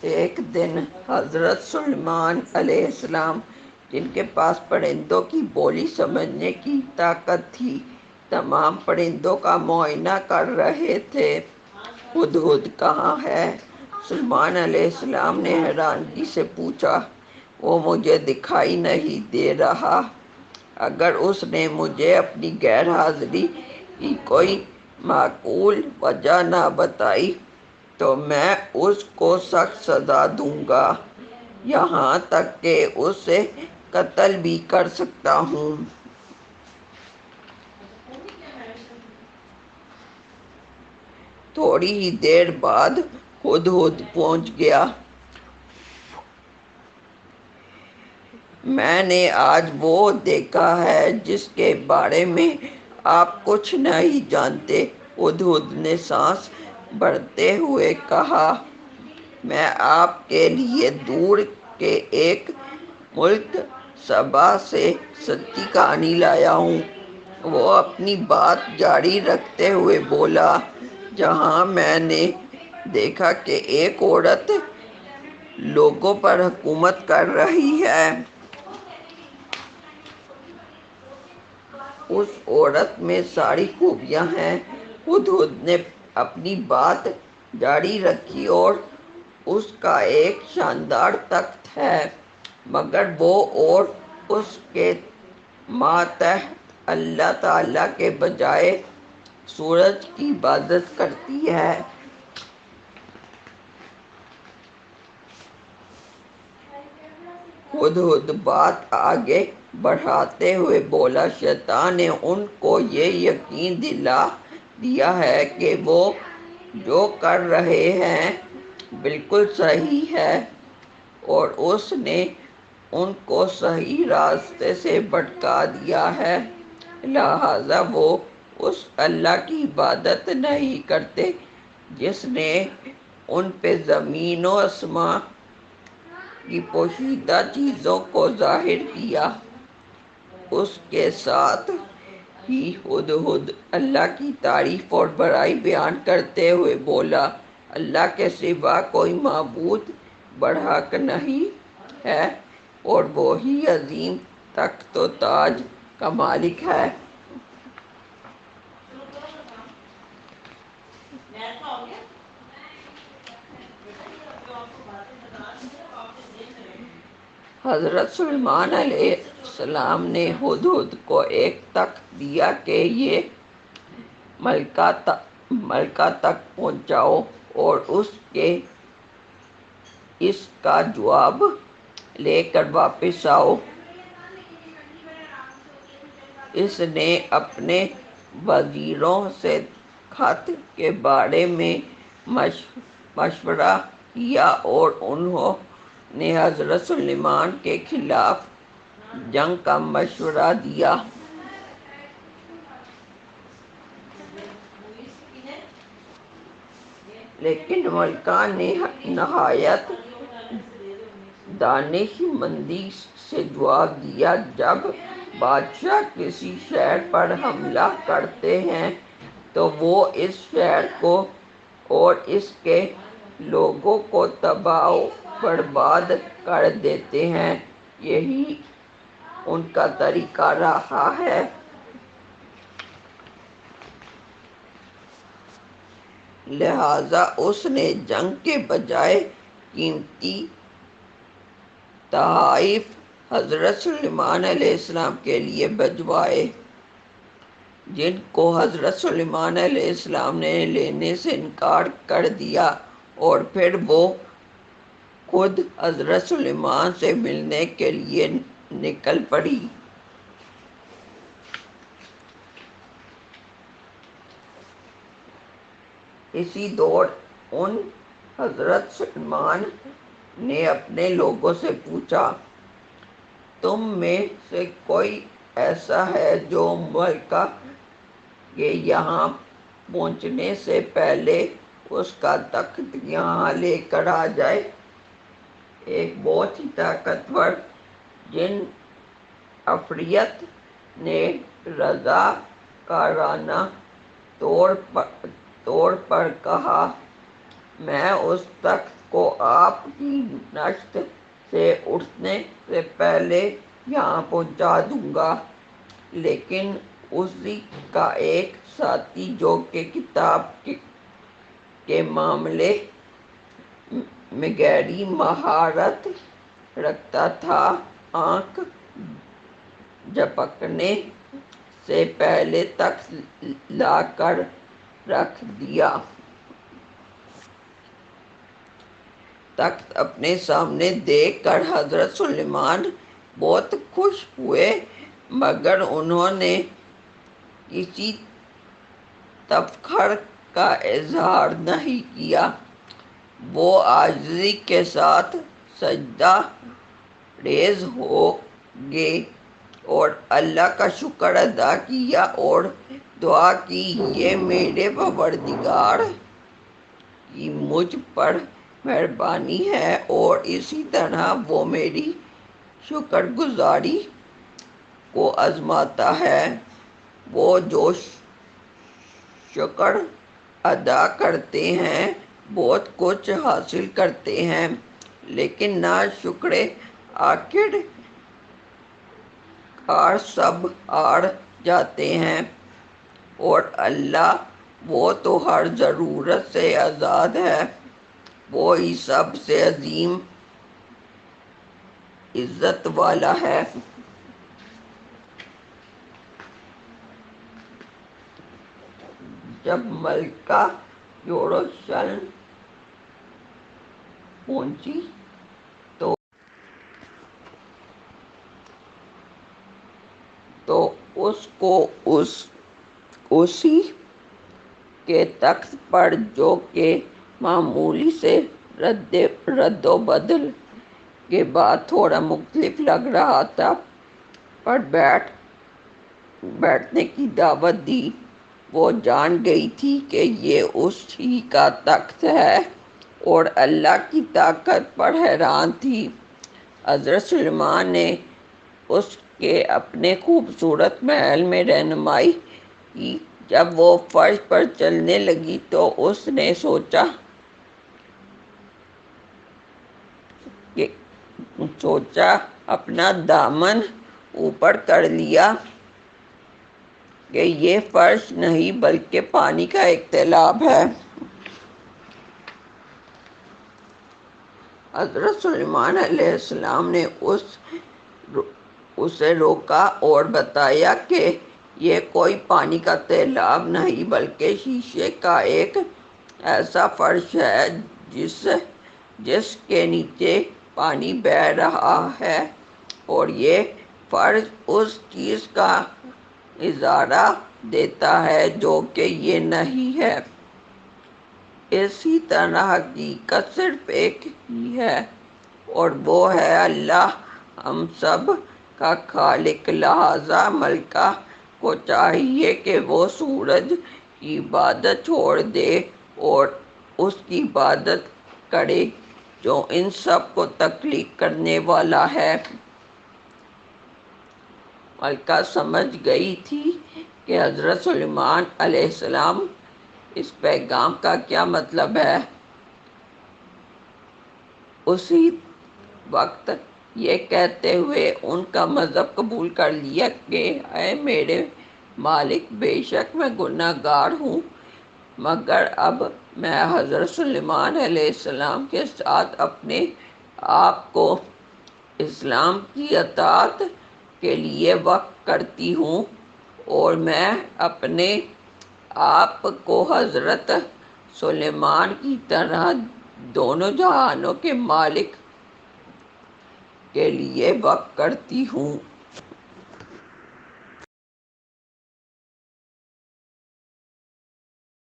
ایک دن حضرت سلیمان علیہ السلام، جن کے پاس پرندوں کی بولی سمجھنے کی طاقت تھی، تمام پرندوں کا معائنہ کر رہے تھے۔ ہدہد کہاں ہے؟ سلیمان علیہ السلام نے حیرانگی سے پوچھا۔ وہ مجھے دکھائی نہیں دے رہا۔ اگر اس نے مجھے اپنی غیر حاضری کی کوئی معقول وجہ نہ بتائی تو میں اس کو سخت سزا دوں گا، یہاں تک کہ اسے قتل بھی کر سکتا ہوں۔ تھوڑی ہی دیر بعد ہدہد پہنچ گیا۔ میں نے آج وہ دیکھا ہے جس کے بارے میں آپ کچھ نہیں جانتے، ہدہد نے سانس بھرتے ہوئے کہا۔ میں آپ کے لیے دور کے ایک ملک سبا سے سچی کہانی لایا ہوں، وہ اپنی بات جاری رکھتے ہوئے بولا۔ جہاں میں نے دیکھا کہ ایک عورت لوگوں پر حکومت کر رہی ہے، اس عورت میں ساری خوبیاں ہیں۔ ہدہد نے اپنی بات جاری رکھی۔ اور اس کا ایک شاندار تخت ہے، مگر وہ اور اس کے ماتحت اللہ تعالیٰ کے بجائے سورج کی عبادت کرتی ہے۔ ہدہد بات آگے بڑھاتے ہوئے بولا، شیطان نے ان کو یہ یقین دلا دیا ہے کہ وہ جو کر رہے ہیں بالکل صحیح ہے، اور اس نے ان کو صحیح راستے سے بھٹکا دیا ہے، لہذا وہ اس اللہ کی عبادت نہیں کرتے جس نے ان پہ زمین و آسمان کی پوشیدہ چیزوں کو ظاہر کیا۔ اس کے ساتھ ہی ہدہد اللہ کی تعریف اور بڑائی بیان کرتے ہوئے بولا، اللہ کے سوا کوئی معبود برحق نہیں ہے، اور وہی عظیم تخت و تاج کا مالک ہے۔ حضرت سلیمان علیہ السلام نے ہدہد کو ایک تخت دیا کہ یہ ملکہ تک پہنچاؤ اور اس کا جواب لے کر واپس آؤ۔ اس نے اپنے وزیروں سے خط کے بارے میں مشورہ کیا اور انہوں نے حضرت سلیمان کے خلاف جنگ کا مشورہ دیا۔ لیکن ملکہ نے نہایت دانش مندی سے جواب دیا، جب بادشاہ کسی شہر پر حملہ کرتے ہیں تو وہ اس شہر کو اور اس کے لوگوں کو تباہ و برباد کر دیتے ہیں، یہی ان کا طریقہ رہا ہے۔ لہذا اس نے جنگ کے بجائے قیمتی تحائف حضرت سلیمان علیہ السلام کے لیے بھجوائے، جن کو حضرت سلیمان علیہ السلام نے لینے سے انکار کر دیا، اور پھر وہ خود حضرت سلیمان سے ملنے کے لیے نکل پڑی۔ اسی دوران حضرت سلیمان نے اپنے لوگوں سے پوچھا، تم میں سے کوئی ایسا ہے جو ملکہ کے یہاں پہنچنے سے پہلے اس کا تخت یہاں لے کر آ جائے؟ ایک بہت ہی طاقتور جن عفریت نے رضاکارانہ طور پر کہا، میں اس تخت کو آپ کی نشت سے اٹھنے سے پہلے یہاں پہنچا دوں گا، لیکن اسی کا ایک ساتھی جو کہ کتاب کے معاملے میں گہری مہارت رکھتا تھا، آنکھ جھپکنے سے پہلے تخت لا کر رکھ دیا۔ تخت اپنے سامنے دیکھ کر حضرت سلیمان بہت خوش ہوئے، مگر انہوں نے کسی تفخر کا اظہار نہیں کیا۔ وہ عاجزی کے ساتھ سجدہ ریز ہو گئے اور اللہ کا شکر ادا کیا اور دعا کی، یہ میرے پروردگار کی مجھ پر مہربانی ہے اور اسی طرح وہ میری شکر گزاری کو آزماتا ہے۔ وہ جو شکر ادا کرتے ہیں بہت کچھ حاصل کرتے ہیں، لیکن ناشکرے آخر کار سب ہار جاتے ہیں، اور اللہ وہ تو ہر ضرورت سے آزاد ہے، وہی سب سے عظیم عزت والا ہے۔ جب ملکہ یروشلم پہنچی تو اس کو اسی کے تخت پر، جو کہ معمولی سے رد و بدل کے بعد تھوڑا مختلف لگ رہا تھا، پر بیٹھنے کی دعوت دی۔ وہ جان گئی تھی کہ یہ اسی کا تخت ہے اور اللہ کی طاقت پر حیران تھی۔ حضرت سلیمان نے اس کے اپنے خوبصورت محل میں رہنمائی کی۔ جب وہ فرش پر چلنے لگی تو اس نے سوچا اپنا دامن اوپر کر لیا کہ یہ فرش نہیں بلکہ پانی کا ایک تالاب ہے۔ حضرت سلیمان علیہ السلام نے اسے روکا اور بتایا کہ یہ کوئی پانی کا تالاب نہیں بلکہ شیشے کا ایک ایسا فرش ہے جس کے نیچے پانی بہہ رہا ہے، اور یہ فرش اس چیز کا اظہار دیتا ہے جو کہ یہ نہیں ہے۔ اسی طرح حقیقت صرف ایک ہی ہے اور وہ ہے اللہ، ہم سب کا خالق۔ لہٰذا ملکہ کو چاہیے کہ وہ سورج کی عبادت چھوڑ دے اور اس کی عبادت کرے جو ان سب کو تخلیق کرنے والا ہے۔ ملکہ سمجھ گئی تھی کہ حضرت سلیمان علیہ السلام اس پیغام کا کیا مطلب ہے۔ اسی وقت یہ کہتے ہوئے ان کا مذہب قبول کر لیا کہ اے میرے مالک، بے شک میں گناہ گار ہوں، مگر اب میں حضرت سلیمان علیہ السلام کے ساتھ اپنے آپ کو اسلام کی اطاعت کے لیے وقف کرتی ہوں، اور میں اپنے آپ کو حضرت سلیمان کی طرح دونوں جہانوں کے مالک کے لیے وقف کرتی ہوں۔